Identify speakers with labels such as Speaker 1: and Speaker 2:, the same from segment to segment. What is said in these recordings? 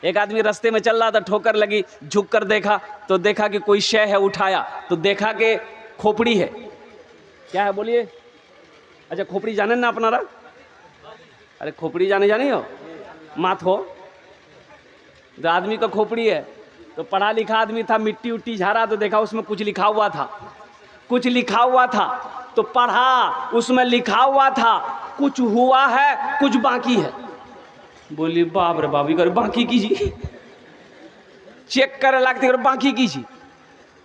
Speaker 1: एक आदमी रास्ते में चल रहा था, ठोकर लगी, झुक कर देखा तो देखा कि कोई शय है, उठाया तो देखा कि खोपड़ी है। क्या है बोलिए? अच्छा, खोपड़ी जाने ना अपनारा? अरे खोपड़ी जाने हो मात हो तो आदमी का खोपड़ी है। तो पढ़ा लिखा आदमी था, मिट्टी उट्टी झाड़ा तो देखा उसमें कुछ लिखा हुआ था, कुछ लिखा हुआ था तो पढ़ा, उसमें लिखा हुआ था कुछ हुआ है कुछ बाकी है। बोली बाप रे बाप, कर बाकी कीजिए, चेक करे लगती कर बाकी कीजिए।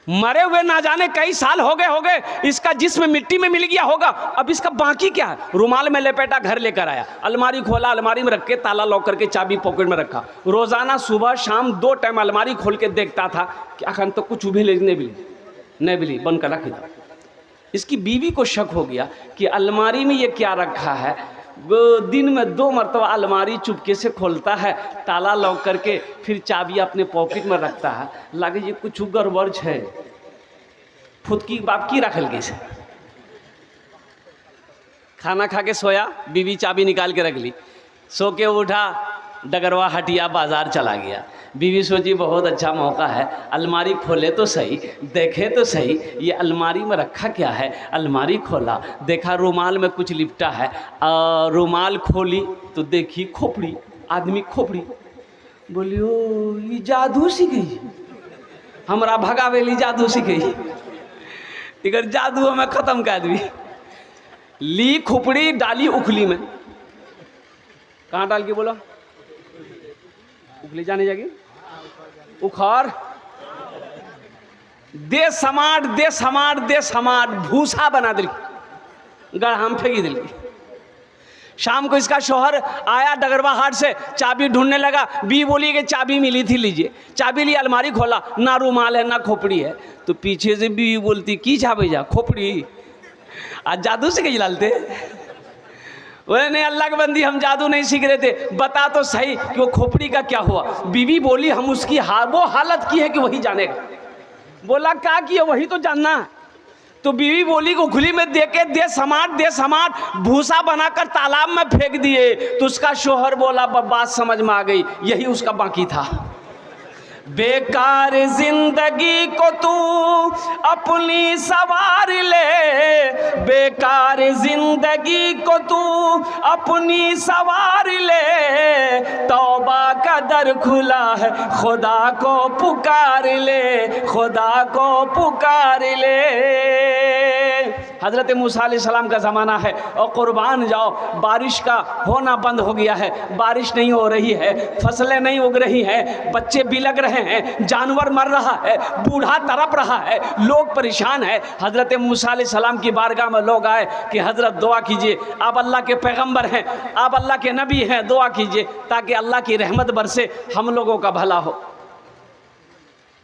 Speaker 1: मरे हुए ना जाने कई साल हो गए, इसका जिस्म मिट्टी में मिल गया होगा, अब इसका बाकी क्या है? रुमाल में लपेटा घर लेकर आया, अलमारी खोला, अलमारी में रख के ताला लॉक करके चाबी पॉकेट में रखा। रोजाना सुबह शाम 2 टाइम अलमारी खोल के देखता था कि अखन तो कुछ भी नहीं मिली, बंद कर रखी था। इसकी बीवी को शक हो गया कि अलमारी में ये क्या रखा है। वो दिन में 2 मरतबा अलमारी चुपके से खोलता है, ताला लॉक करके, फिर चाबी अपने पॉकेट में रखता है। लगे ये कुछ गड़बड़ है, फुदकी बाप की रखल गई से। खाना खा के सोया, बीवी चाबी निकाल के रख ली, सो के उठा, डगरवा हटिया बाजार चला गया। बीवी सोची बहुत अच्छा मौका है, अलमारी खोले तो सही, देखे तो सही ये अलमारी में रखा क्या है। अलमारी खोला, देखा रुमाल में कुछ लिपटा है, रुमाल खोली तो देखी खोपड़ी, आदमी खोपड़ी। बोली ओ ये जादू सीखी, हमरा भगावेली जादू सीखी, इधर जादू में खत्म कर दी। ली खोपड़ी डाली उखली में, कहाँ डाल के बोला? उखली जाने जाएगी, उखाड़ दे समाट भूसा बना दिल, गढ़ा में फेंकी दिल। शाम को इसका शौहर आया डगरवा हाट से, चाबी ढूंढने लगा। बी बोली कि चाबी मिली थी, लीजिए। चाबी ली, अलमारी खोला, ना रुमाल है ना खोपड़ी है। तो पीछे से बी बोलती की चाबी जा खोपड़ी, आज जादू से कहीं लालते? बोले नहीं अल्लाह के बंदी, हम जादू नहीं सीख रहे थे, बता तो सही कि वो खोपड़ी का क्या हुआ। बीवी बोली हम उसकी वो हालत की है कि वही जानेगा। बोला क्या किया, वही तो जानना है। तो बीवी बोली को खुली में देके दे समाट भूसा बनाकर तालाब में फेंक दिए। तो उसका शोहर बोला बात समझ में आ गई, यही उसका बाकी था। बेकार जिंदगी को तू अपनी सवार ले, बेकार जिंदगी को तू अपनी सवार ले, तौबा का दर खुला है खुदा को पुकार ले, खुदा को पुकार ले। हज़रत मूसा अलैहिस्सलाम का ज़माना है और कुर्बान जाओ, बारिश का होना बंद हो गया है, बारिश नहीं हो रही है, फसलें नहीं उग रही हैं, बच्चे बिलग रहे हैं, जानवर मर रहा है, बूढ़ा तड़प रहा है, लोग परेशान हैं। हज़रत मूसा अलैहिस्सलाम की बारगाह में लोग आए कि हज़रत दुआ कीजिए, आप अल्लाह के पैगंबर हैं, आप अल्लाह के नबी हैं, दुआ कीजिए ताकि अल्लाह की रहमत बरसे, हम लोगों का भला हो।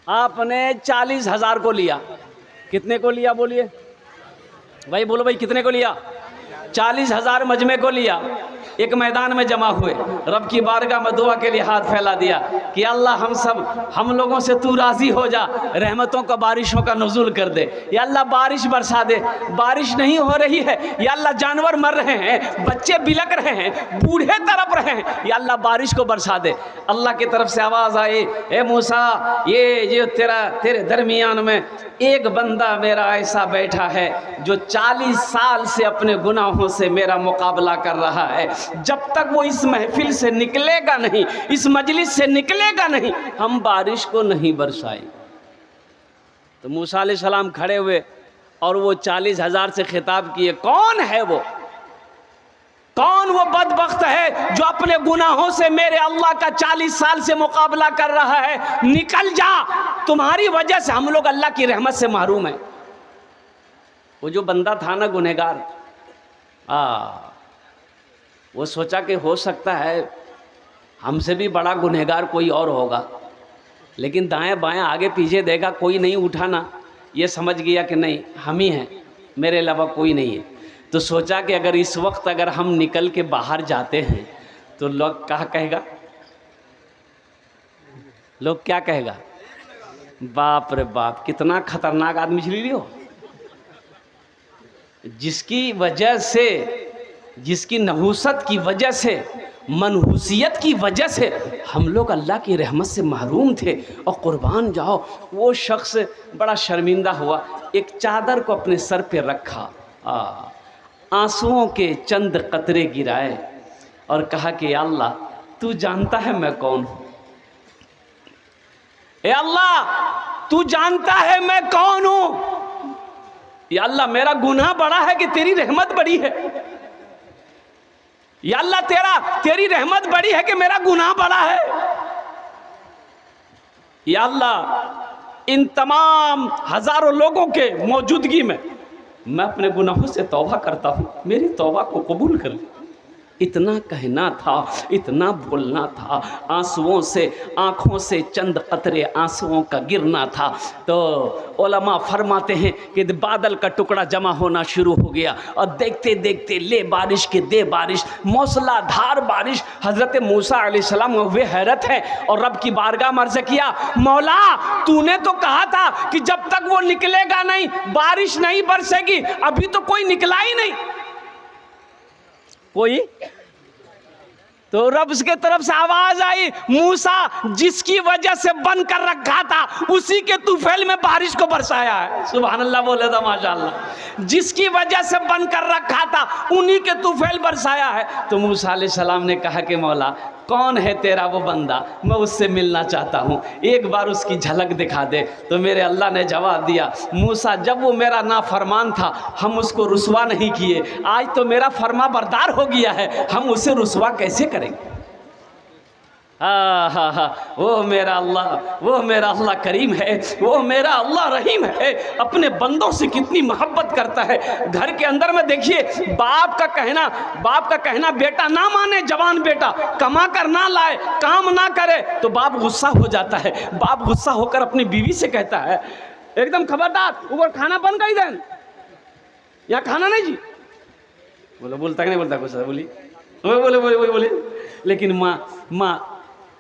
Speaker 1: आपने 40,000 को लिया, कितने को लिया बोलिए भाई, बोलो भाई कितने को लिया? 40,000 मजमे को लिया। एक मैदान में जमा हुए, रब की बारगाह में दुआ के लिए हाथ फैला दिया कि अल्लाह हम लोगों से तू राज़ी हो जा, रहमतों का बारिशों का नुज़ूल कर दे, या अल्लाह बारिश बरसा दे। बारिश नहीं हो रही है, या अल्लाह जानवर मर रहे हैं, बच्चे बिलक रहे हैं, बूढ़े तड़प रहे हैं, या अल्लाह बारिश को बरसा दे। अल्लाह की तरफ से आवाज़ आई, ए मूसा, ये तेरे दरमियान में एक बंदा मेरा ऐसा बैठा है जो 40 साल से अपने गुनाहों से मेरा मुकाबला कर रहा है, जब तक वो इस महफिल से निकलेगा नहीं, इस मजलिस से निकलेगा नहीं, हम बारिश को नहीं बरसाएंगे। तो मूसा अलैहिस्सलाम खड़े हुए और वो 40,000 से खिताब किए, कौन है वो? कौन वो बदबख्त है जो अपने गुनाहों से मेरे अल्लाह का 40 साल से मुकाबला कर रहा है? निकल जा, तुम्हारी वजह से हम लोग अल्लाह की रहमत से महरूम हैं। वो जो बंदा था ना गुनहगार, वो सोचा कि हो सकता है हमसे भी बड़ा गुनहगार कोई और होगा, लेकिन दाएं बाएं आगे पीछे देखा, कोई नहीं उठा ना, ये समझ गया कि नहीं हम ही हैं, मेरे अलावा कोई नहीं है। तो सोचा कि अगर इस वक्त अगर हम निकल के बाहर जाते हैं तो लोग क्या कहेगा, लोग क्या कहेगा? बाप रे बाप, कितना खतरनाक आदमी चली रही हो, जिसकी वजह से, जिसकी नहुसत की वजह से मनहूसियत की वजह से हम लोग अल्लाह की रहमत से महरूम थे। और कुर्बान जाओ, वो शख्स बड़ा शर्मिंदा हुआ, एक चादर को अपने सर पे रखा, आंसुओं के चंद कतरे गिराए और कहा कि अल्लाह तू जानता है मैं कौन हूँ, ए अल्लाह तू जानता है मैं कौन हूँ। या अल्लाह मेरा गुनाह बड़ा है कि तेरी रहमत बड़ी है। या अल्लाह तेरी रहमत बड़ी है कि मेरा गुनाह बड़ा है। या अल्लाह इन तमाम हजारों लोगों के मौजूदगी में मैं अपने गुनाहों से तौबा करता हूँ, मेरी तौबा को कबूल कर ले। इतना कहना था, इतना बोलना था, आंसुओं से, आँखों से चंद कतरे आंसुओं का गिरना था। तो उलमा फरमाते हैं कि बादल का टुकड़ा जमा होना शुरू हो गया और देखते देखते ले बारिश के दे बारिश, मौसलाधार बारिश। हज़रत मूसा अलैहिस्सलाम वे हैरत है और रब की बारगाह में अर्ज़ किया, मौला तूने तो कहा था कि जब तक वो निकलेगा नहीं बारिश नहीं बरसेगी, अभी तो कोई निकला ही नहीं कोई। तो रब की तरफ से आवाज आई, मूसा जिसकी वजह से बंद कर रखा था उसी के तूफैल में बारिश को बरसाया है। सुभान अल्लाह बोले तो माशाअल्लाह। जिसकी वजह से बंद कर रखा था उन्हीं के तूफैल बरसाया है। तो मूसा अलैहिस्सलाम ने कहा कि मौला कौन है तेरा वो बंदा, मैं उससे मिलना चाहता हूँ, एक बार उसकी झलक दिखा दे। तो मेरे अल्लाह ने जवाब दिया, मूसा जब वो मेरा नाफरमान था हम उसको रुसवा नहीं किए, आज तो मेरा फरमा बरदार हो गया है, हम उसे रुसवा कैसे करेंगे। वो मेरा अल्लाह करीम है, वो मेरा अल्लाह रहीम है, अपने बंदों से कितनी मोहब्बत करता है। घर के अंदर में देखिए बाप का कहना बेटा ना माने, जवान बेटा कमा कर ना लाए, काम ना करे तो बाप गुस्सा हो जाता है। बाप गुस्सा होकर अपनी बीवी से कहता है, एकदम खबरदार ऊपर खाना बन गई देन, यहाँ खाना नहीं जी। बोलता कि नहीं बोलता, गुस्सा बोली। लेकिन माँ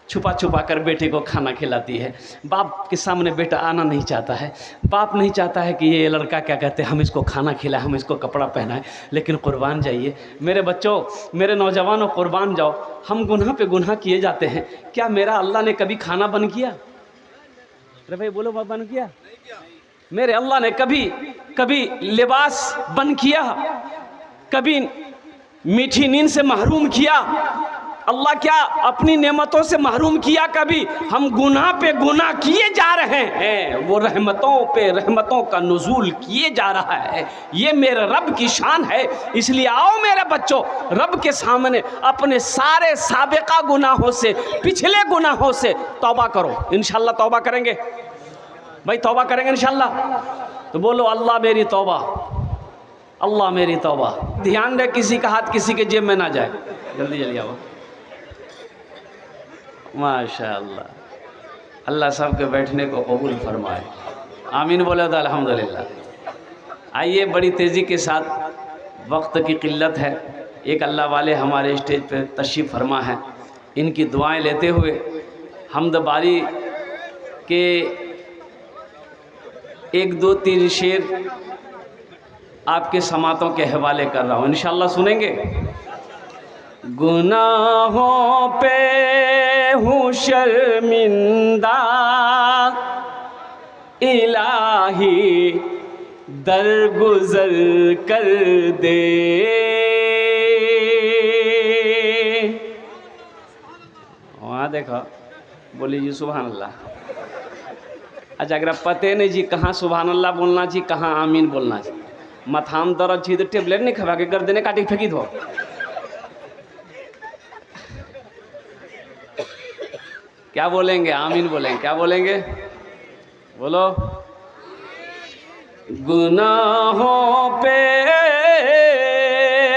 Speaker 1: छुपा कर बेटे को खाना खिलाती है। बाप के सामने बेटा आना नहीं चाहता है। बाप नहीं चाहता है कि ये लड़का क्या कहते हैं, हम इसको खाना खिलाएं, हम इसको कपड़ा पहनाएं। लेकिन कुर्बान जाइए मेरे बच्चों, मेरे नौजवानों, कुर्बान जाओ। हम गुनाह पे गुनाह किए जाते हैं। क्या मेरा अल्लाह ने कभी खाना बंद किया? अरे भाई बोलो, बाप बंद किया? मेरे अल्लाह ने कभी लिबास बंद किया? कभी मीठी नींद से महरूम किया? अल्लाह क्या अपनी नेमतों से महरूम किया कभी? हम गुनाह पे गुनाह किए जा रहे हैं, वो रहमतों पे रहमतों का नुज़ूल किए जा रहा है। ये मेरे रब की शान है। इसलिए आओ मेरे बच्चों, रब के सामने अपने सारे साबिका गुनाहों से, पिछले गुनाहों से तौबा करो। इंशाअल्लाह तौबा करेंगे भाई, तौबा करेंगे इंशाअल्लाह। तो बोलो अल्लाह मेरी तौबा, अल्लाह मेरी तौबा। ध्यान रहे किसी का हाथ किसी के जेब में ना जाए। जल्दी आओ। माशाअल्लाह, अल्लाह सबके बैठने को कबूल फरमाए। आमीन बोले तो अल्हम्दुलिल्लाह। आइए बड़ी तेज़ी के साथ, वक्त की किल्लत है, एक अल्लाह वाले हमारे स्टेज पे तशरीफ़ फरमा है। इनकी दुआएं लेते हुए हम्द बारी के 1 2 3 शेर आपके समातों के हवाले कर रहा हूँ, इंशाअल्लाह सुनेंगे। गुनाहों पे हूँ शर्मिंदा, इलाही दरगुजर कर दे। वहाँ देखो, बोली जी सुभान अल्लाह। अच्छा अगर पते नहीं जी कहाँ सुभान अल्लाह बोलना जी, कहाँ आमीन बोलना जी। मथाम दर्द छी तो टेबलेट नहीं खवा के गर्दने काटी फेंकी दो। क्या बोलेंगे? आमीन बोलेंगे। क्या बोलेंगे? बोलो। गुनाहों पे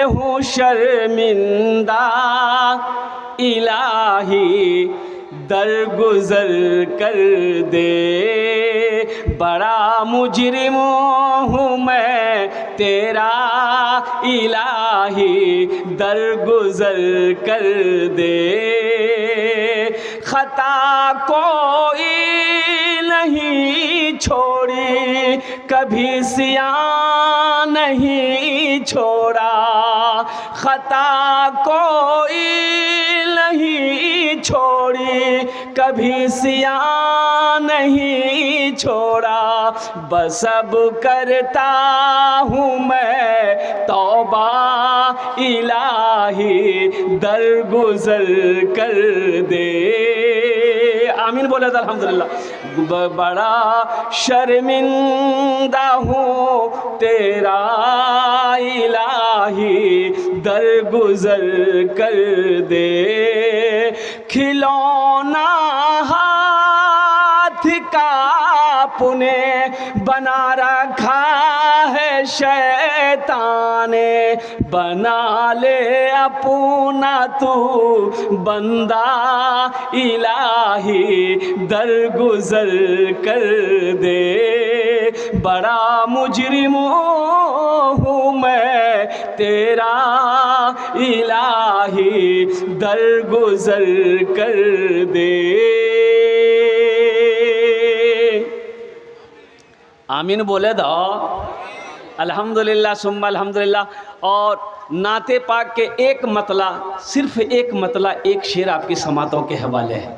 Speaker 1: हूँ शर्मिंदा, इलाही दरगुजर कर दे। बड़ा मुजरिम हूँ मैं तेरा, इलाही दरगुजर कर दे। खता कोई नहीं छोड़ी, कभी सियान नहीं छोड़ा। खता कोई नहीं छोड़ी, कभी सिया नहीं छोड़ा। बस अब करता हूँ मैं तौबा इलाही, दरगुजर कर दे। आमीन बोले तो अल्हम्दुलिल्लाह। बड़ा शर्मिंदा हूँ तेरा इलाही, दरगुजर कर दे। खिलौना हाथ का पुने बना रखा है शैतान ने, बना ले अपना तू बंदा इलाही, दरगुजर कर दे। बड़ा मुजरिम हूँ मैं तेरा इलाही, दरगुजर कर दे। आमीन बोले दो अल्हम्दुलिल्लाह सुम्मा अल्हम्दुलिल्लाह। और नाते पाक के एक मतला, सिर्फ एक मतला, एक शेर आपकी समातों के हवाले है।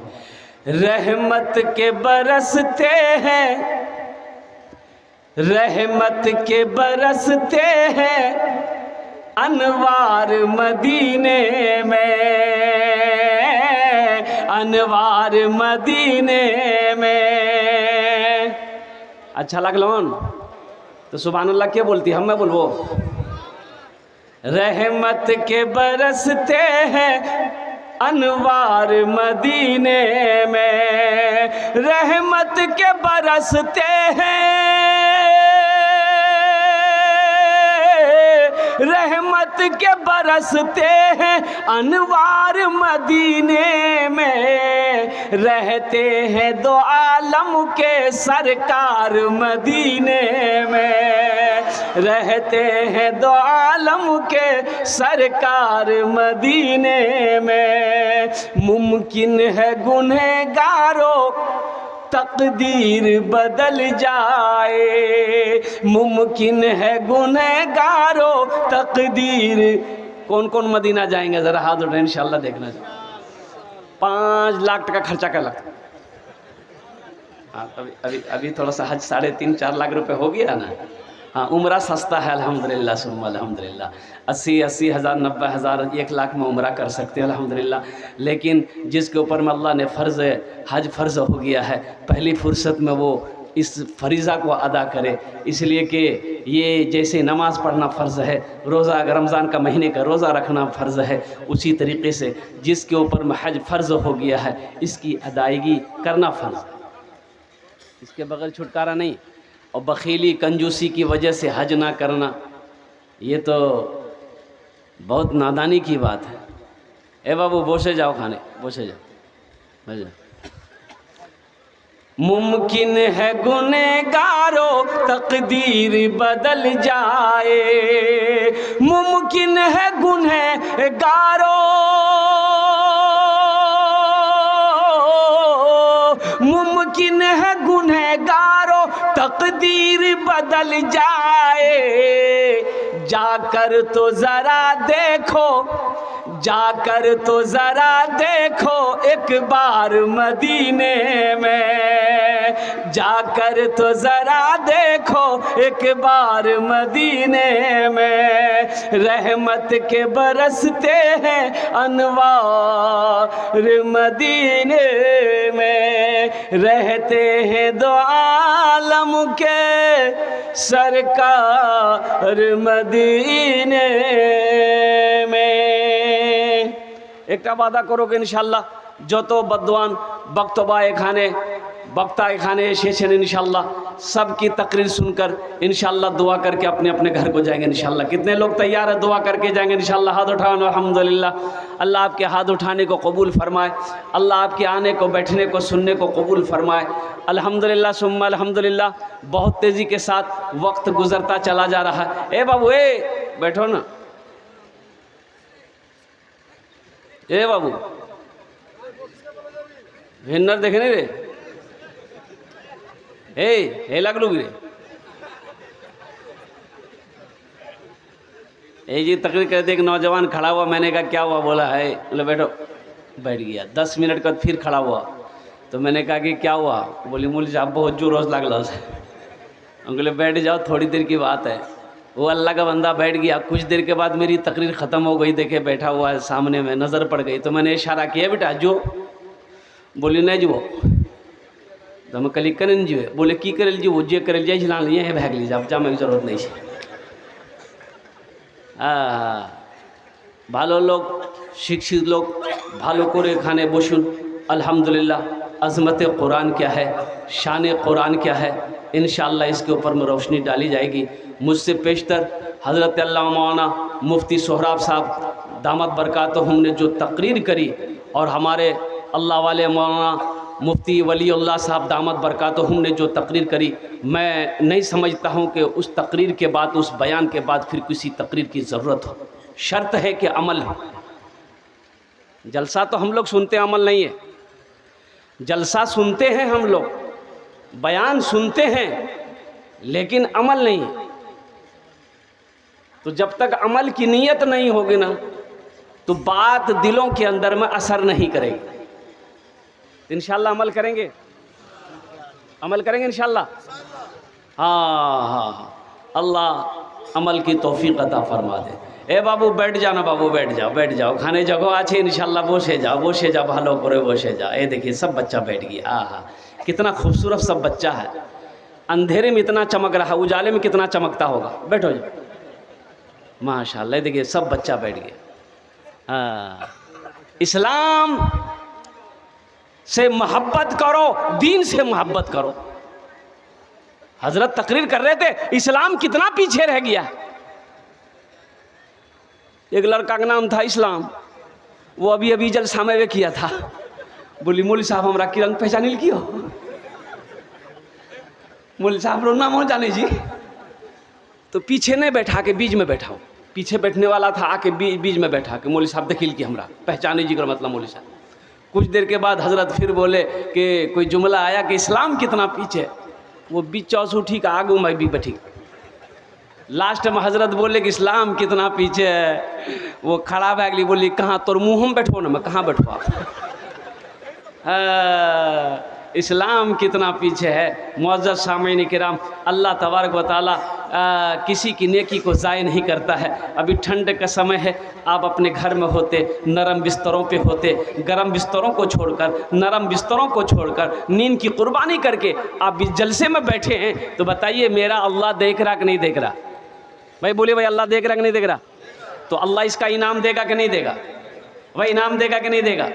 Speaker 1: रहमत के बरसते हैं, रहमत के बरसते हैं अनवार मदीने में, अनवार मदीने में। अच्छा लगलोन तो सुभान अल्लाह क्या बोलती हम, मैं बोलबो रहमत के बरसते हैं अनवार मदीने में, रहमत के बरसते हैं, रहमत के बरसते हैं अनवार मदीने में। रहते हैं दो आलम के सरकार मदीने में, रहते हैं दो आलम के सरकार मदीने में। मुमकिन है गुनहगारों तकदीर बदल जाए, मुमकिन है गुनहगारों तकदीर। कौन कौन मदीना जाएंगे ज़रा हाथ उठाएं, इंशाल्लाह देखना। 5 लाख टका खर्चा कर लगता। हाँ अभी थोड़ा सा हज 3.5-4 लाख रुपए हो गया ना। हाँ उम्रा सस्ता है अल्हम्दुलिल्लाह सुम्मा अल्हम्दुलिल्लाह। 80 हज़ार 90 हज़ार 1 लाख में उम्रा कर सकते हैं अल्हम्दुलिल्लाह। लेकिन जिसके ऊपर में अल्लाह ने फ़र्ज़ हज फ़र्ज़ हो गया है, पहली फ़ुर्सत में वो इस फरीज़ा को अदा करे। इसलिए कि ये जैसे नमाज़ पढ़ना फ़र्ज़ है, रोज़ा रमज़ान का महीने का रोज़ा रखना फ़र्ज़ है, उसी तरीक़े से जिसके ऊपर में हज फ़र्ज़ हो गया है इसकी अदायगी करना फ़र्ज़ है, इसके बगैर छुटकारा नहीं। और बखीली कंजूसी की वजह से हज ना करना ये तो बहुत नादानी की बात है। ए बाबू बोसे जाओ खाने, बोसे जाओ, जाओ। मुमकिन है गुनहगारों तकदीर बदल जाए, मुमकिन है गुनहगारों, मुमकिन है गुनहगारों तकदीर बदल जाए। जाकर तो ज़रा देखो, जाकर तो ज़रा देखो एक बार मदीने में, जाकर तो ज़रा देखो एक बार मदीने में। रहमत के बरसते हैं अनवार मदीने में, रहते हैं दो आलम के सरकार मदीने में। एक वादा करोगे इंशाल्लाह जो तो बदवान बख्तबा खाने बख्ता खाने एसेছেন इंशाल्लाह सबकी तकरीर सुनकर इंशाल्लाह दुआ करके अपने अपने घर को जाएंगे इंशाल्लाह। कितने लोग तैयार है दुआ करके जाएंगे इंशाल्लाह? हाथ उठाओ अल्हम्दुलिल्लाह। अल्लाह आपके हाथ उठाने को कबूल फरमाए, अल्लाह आपके आने को बैठने को सुनने को कबूल फरमाए। अल्हम्दुलिल्लाह सुम्मा अल्हम्दुलिल्लाह। बहुत तेज़ी के साथ वक्त गुजरता चला जा रहा है। ए बाबू ए बैठो ना, ए बाबू विनर देखने रे, हे लागलो रे ये जी तकरीर करते एक नौजवान खड़ा हुआ, मैंने कहा क्या हुआ? बोला है, बोले बैठो। बैठ गया। 10 मिनट बाद फिर खड़ा हुआ, तो मैंने कहा कि क्या हुआ? बोली मौलवी साहब बहुत जोर रोज लागला उसे। हम बोले बैठ जाओ, थोड़ी देर की बात है। वो अल्लाह का बंदा बैठ गया। कुछ देर के बाद मेरी तकरीर ख़त्म हो गई, देखे बैठा हुआ है सामने में, नज़र पड़ गई, तो मैंने इशारा किया बेटा जो। बोली नहीं जो। तो मैं कली करें जी। बोले की करे जी? वो जे करे जाए झिला लिए भाग लीजिए, अब जाने की जरूरत नहीं है। ভালো লোক, শিক্ষিত লোক ভালো করে এখানে বসুন। अल्हम्दुलिल्लाह, अज़मत कुरान क्या है, शान कुरान क्या है, इंशाअल्लाह इसके ऊपर में रोशनी डाली जाएगी। मुझसे पेशतर हज़रत अल्लामा मौलाना मुफ्ती सोहराब साहब दामत बरकातहुम ने जो तकरीर करी, और हमारे अल्लाह वाले मौलाना मुफ्ती वलीउल्लाह साहब दामत बरकातहुम ने जो तकरीर करी, मैं नहीं समझता हूँ कि उस तकरीर के बाद, उस बयान के बाद फिर किसी तकरीर की ज़रूरत हो। शर्त है कि अमल हो। जलसा तो हम लोग सुनते हैं, अमल नहीं है। जलसा सुनते हैं हम लोग, बयान सुनते हैं, लेकिन अमल नहीं है। तो जब तक अमल की नीयत नहीं होगी ना, तो बात दिलों के अंदर में असर नहीं करेगी। इंशाअल्लाह अमल करेंगे, अमल करेंगे इंशाअल्लाह। हाँ, अल्लाह अमल की तौफीक अता फरमा दे। ए बाबू बैठ जाना, बाबू बैठ जाओ, बैठ जाओ, खाने जगह आछे इंशाअल्लाह, बसे जाओ भालो करे बसे जाओ। ये देखिए सब बच्चा बैठ गया। आहा, कितना खूबसूरत सब बच्चा है। अंधेरे में इतना चमक रहा, उजाले में कितना चमकता होगा। बैठो जी, माशाअल्लाह। देखिए सब बच्चा बैठ गया। इस्लाम से मोहब्बत करो, दीन से मोहब्बत करो। हजरत तकरीर कर रहे थे, इस्लाम कितना पीछे रह गया। एक लड़का का नाम था इस्लाम, वो अभी अभी जलसा में किया था। बोली मौलवी साहब हमारा की रंग पहचानी की हो? मौलवी साहब रो नाम हो जाने जी। तो पीछे नहीं बैठा के बीच में बैठा हो, पीछे बैठने वाला था, आके बीच में बैठा के मौलवी साहब दखिल की हमरा पहचाने जी का मतलब मौलवी साहब। कुछ देर के बाद हजरत फिर बोले कि कोई जुमला आया कि इस्लाम कितना पीछे। वो बीच चौस उठी का आगू मैं भी बैठी। लास्ट में हजरत बोले कि इस्लाम कितना पीछे है। वो खड़ा भाग ली, बोली कहाँ तोर मुँह में बैठो ना, मैं कहाँ बैठो आप। इस्लाम कितना पीछे है। मुअज़्ज़ज़ सामीन किराम, अल्लाह तबारक व तआला किसी की नेकी को ज़ाय नहीं करता है। अभी ठंड का समय है, आप अपने घर में होते, नरम बिस्तरों पे होते, गरम बिस्तरों को छोड़कर, नरम बिस्तरों को छोड़कर, नींद की कुर्बानी करके आप इस जलसे में बैठे हैं, तो बताइए मेरा अल्लाह देख रहा कि नहीं देख रहा? भाई बोलिए भाई, अल्लाह देख रहा कि नहीं देख रहा? तो अल्लाह इसका इनाम देगा कि नहीं देगा? भाई इनाम देगा कि नहीं देगा?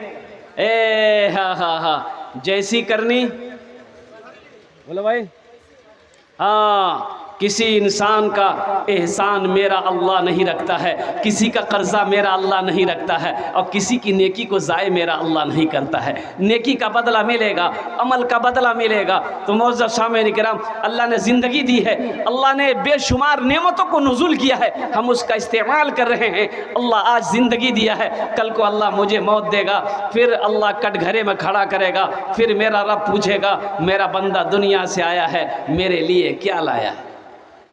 Speaker 1: हाँ, जैसी करनी बोलो भाई। हाँ, किसी इंसान का एहसान मेरा अल्लाह नहीं रखता है, किसी का कर्जा मेरा अल्लाह नहीं रखता है, और किसी की नेकी को ज़ाय मेरा अल्लाह नहीं करता है। नेकी का बदला मिलेगा, अमल का बदला मिलेगा। तो मुअज़्ज़ज़ सामीन किराम, अल्लाह ने ज़िंदगी दी है, अल्लाह ने बेशुमार नेमतों को नुज़ूल किया है, हम उसका इस्तेमाल कर रहे हैं। अल्लाह आज ज़िंदगी दिया है, कल को अल्लाह मुझे मौत देगा, फिर अल्लाह कटघरे में खड़ा करेगा, फिर मेरा रब पूछेगा मेरा बंदा दुनिया से आया है, मेरे लिए क्या लाया है?